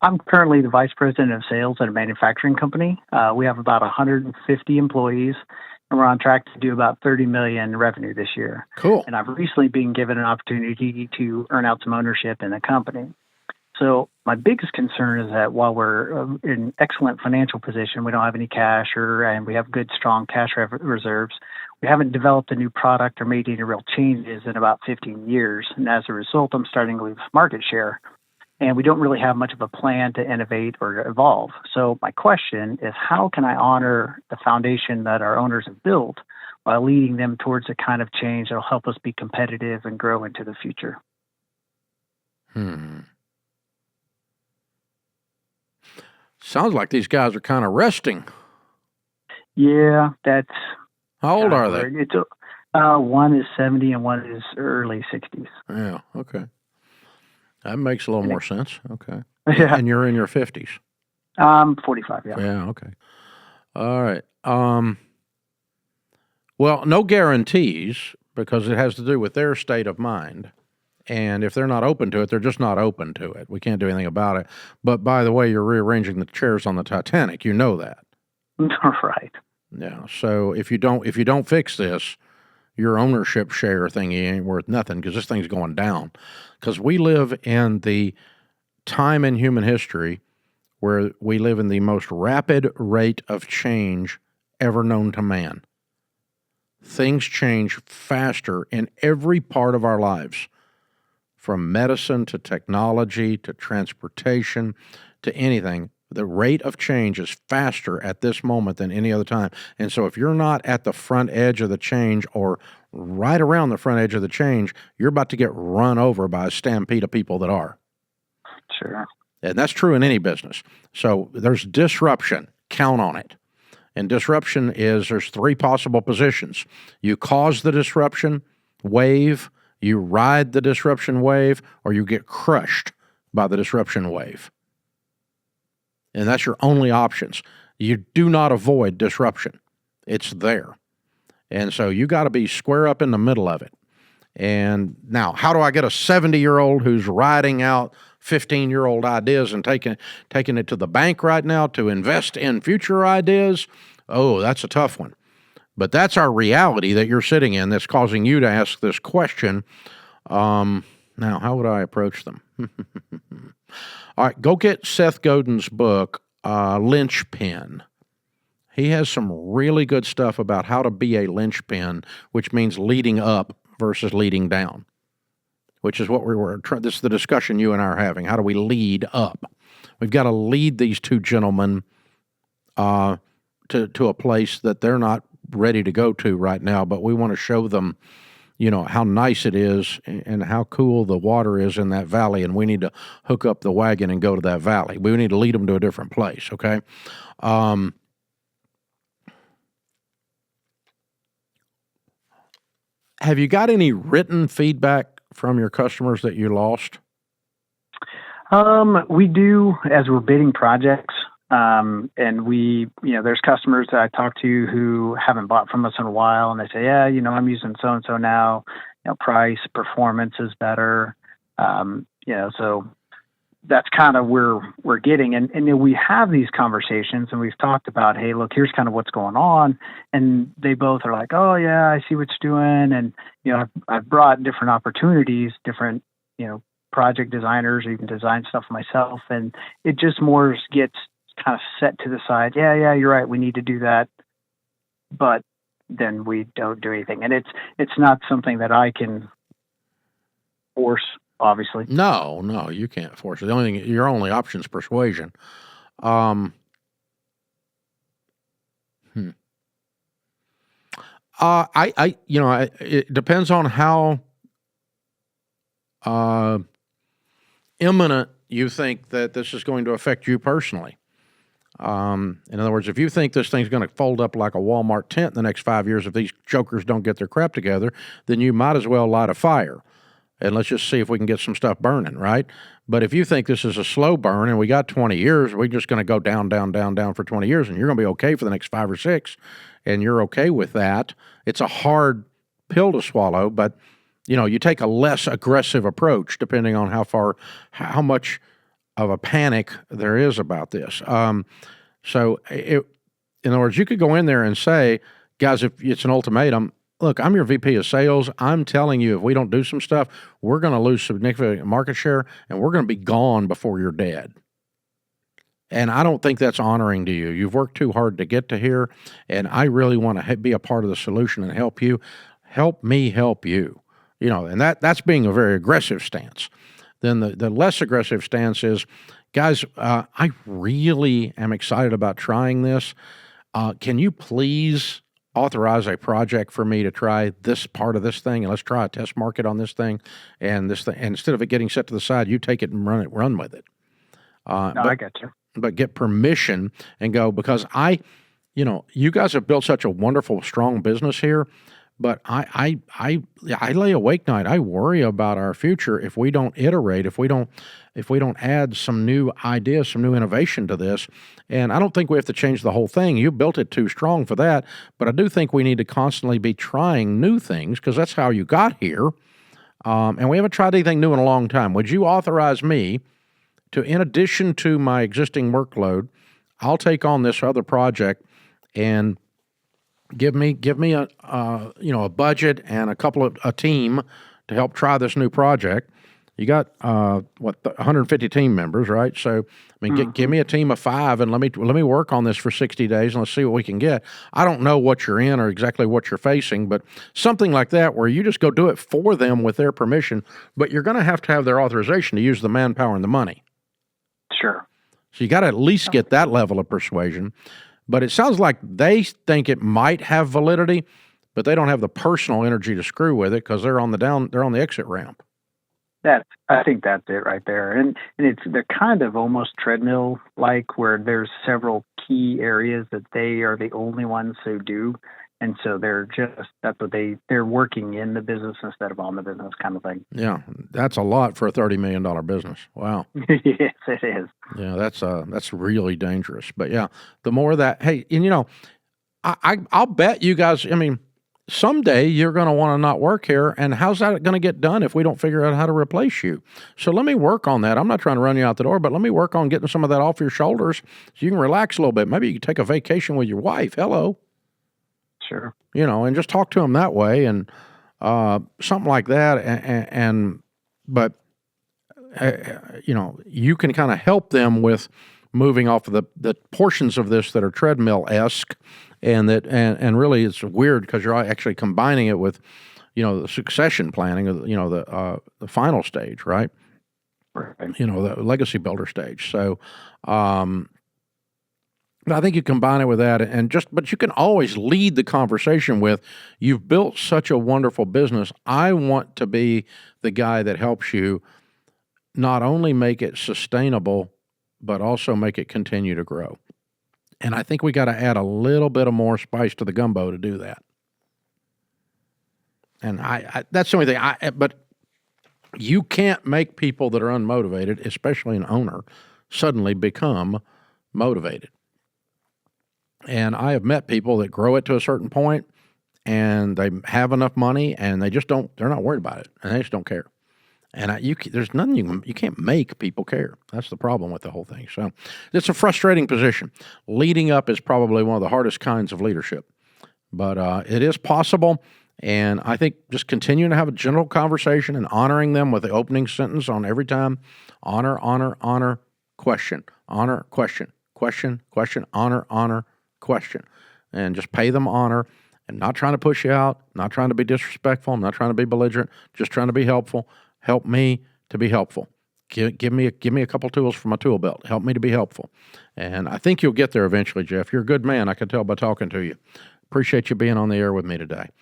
I'm currently the vice president of sales at a manufacturing company. We have about 150 employees, and we're on track to do about 30 million in revenue this year. Cool. And I've recently been given an opportunity to earn out some ownership in the company. So my biggest concern is that while we're in excellent financial position, we don't have any cash, and we have good, strong cash reserves. We haven't developed a new product or made any real changes in about 15 years. And as a result, I'm starting to lose market share. And we don't really have much of a plan to innovate or evolve. So my question is, how can I honor the foundation that our owners have built while leading them towards the kind of change that will help us be competitive and grow into the future? Sounds like these guys are kind of resting. Yeah, that's... How old are they? It's, one is 70 and one is early 60s. Yeah, okay. That makes a little more sense. Okay. Yeah. And you're in your 50s? 45, yeah. Yeah, okay. All right. Well, no guarantees, because it has to do with their state of mind. And if they're not open to it, they're just not open to it. We can't do anything about it. But by the way, you're rearranging the chairs on the Titanic. You know that. Right. Yeah. So if you don't fix this, your ownership share thingy ain't worth nothing, because this thing's going down. Because we live in the time in human history where we live in the most rapid rate of change ever known to man. Things change faster in every part of our lives, from medicine to technology to transportation to anything. The rate of change is faster at this moment than any other time. And so if you're not at the front edge of the change or right around the front edge of the change, you're about to get run over by a stampede of people that are. Sure. And that's true in any business. So there's disruption. Count on it. And disruption is, there's three possible positions. You cause the disruption wave, you ride the disruption wave, or you get crushed by the disruption wave. And that's your only options. You do not avoid disruption. It's there. And so you got to be square up in the middle of it. And now, how do I get a 70-year-old who's riding out 15-year-old ideas and taking it to the bank right now to invest in future ideas? Oh, that's a tough one. But that's our reality that you're sitting in that's causing you to ask this question. Now, how would I approach them? All right, go get Seth Godin's book, Linchpin. He has some really good stuff about how to be a linchpin, which means leading up versus leading down, which is what this is the discussion you and I are having. How do we lead up? We've got to lead these two gentlemen to a place that they're not ready to go to right now, but we want to show them, how nice it is and how cool the water is in that valley, and we need to hook up the wagon and go to that valley. We need to lead them to a different place, okay? Have you got any written feedback from your customers that you lost? We do, as we're bidding projects. And we, there's customers that I talk to who haven't bought from us in a while, and they say, yeah, I'm using so-and-so now, price, performance is better. So that's kind of where we're getting. And we have these conversations, and we've talked about, hey, look, here's kind of what's going on. And they both are like, oh yeah, I see what you're doing. And, I've brought different opportunities, different, project designers, or even design stuff myself. And it just more gets kind of set to the side. Yeah, you're right. We need to do that. But then we don't do anything. And it's not something that I can force, obviously. No, you can't force it. The only thing, your only option is persuasion. It depends on how imminent you think that this is going to affect you personally. In other words, if you think this thing's going to fold up like a Walmart tent in the next 5 years if these jokers don't get their crap together, then you might as well light a fire. And let's just see if we can get some stuff burning, right? But if you think this is a slow burn and we got 20 years, we're just going to go down for 20 years, and you're going to be okay for the next 5 or 6, and you're okay with that. It's a hard pill to swallow, but you take a less aggressive approach depending on how much of a panic there is about this. In other words, you could go in there and say, guys, if it's an ultimatum, look, I'm your VP of sales. I'm telling you, if we don't do some stuff, we're going to lose significant market share and we're going to be gone before you're dead. And I don't think that's honoring to you. You've worked too hard to get to here, and I really want to be a part of the solution and help you. Help me help you. And that's being a very aggressive stance. Then the less aggressive stance is, guys, I really am excited about trying this. Can you please authorize a project for me to try this part of this thing, and let's try a test market on this thing, and instead of it getting set to the side, you take it and run with it. I got you. But get permission and go, because you guys have built such a wonderful, strong business here. But I lay awake night. I worry about our future if we don't iterate, if we don't add some new ideas, some new innovation to this. And I don't think we have to change the whole thing. You built it too strong for that. But I do think we need to constantly be trying new things, because that's how you got here. And we haven't tried anything new in a long time. Would you authorize me to, in addition to my existing workload, I'll take on this other project and give me a budget and a team to help try this new project. You got 150 team members, right? So give me a team of 5 and let me work on this for 60 days and let's see what we can get. I don't know what you're in or exactly what you're facing, but something like that where you just go do it for them with their permission, but you're going to have their authorization to use the manpower and the money. Sure. So you got to at least get that level of persuasion. But it sounds like they think it might have validity, but they don't have the personal energy to screw with it because they're on the exit ramp. I think that's it right there. And they're kind of almost treadmill-like, where there's several key areas that they are the only ones who do. And so they're working in the business instead of on the business, kind of thing. Yeah, that's a lot for a $30 million business. Wow. Yes, it is. Yeah, that's really dangerous. But yeah, the more that, hey, and I'll bet you guys, someday you're going to want to not work here, and how's that going to get done if we don't figure out how to replace you? So let me work on that. I'm not trying to run you out the door, but let me work on getting some of that off your shoulders so you can relax a little bit. Maybe you can take a vacation with your wife. Hello. Sure. And just talk to them that way and something like that. But you can kind of help them with moving off of the portions of this that are treadmill-esque, and really it's weird because you're actually combining it with, the succession planning of, the final stage, right? Right. The legacy builder stage. So, I think you combine it with that, but you can always lead the conversation with, you've built such a wonderful business. I want to be the guy that helps you not only make it sustainable, but also make it continue to grow. And I think we got to add a little bit of more spice to the gumbo to do that. And that's the only thing. But you can't make people that are unmotivated, especially an owner, suddenly become motivated. And I have met people that grow it to a certain point and they have enough money and they're not worried about it and they just don't care. And there's nothing you can't make people care. That's the problem with the whole thing. So it's a frustrating position. Leading up is probably one of the hardest kinds of leadership, but it is possible. And I think just continuing to have a general conversation and honoring them with the opening sentence on every time, honor, question, honor, question, honor, question, and just pay them honor and not trying to push you out, not trying to be disrespectful, not trying to be belligerent, just trying to be helpful. Help me to be helpful. Give me a couple tools from my tool belt. Help me to be helpful. And I think you'll get there eventually, Jeff. You're a good man. I can tell by talking to you. Appreciate you being on the air with me today.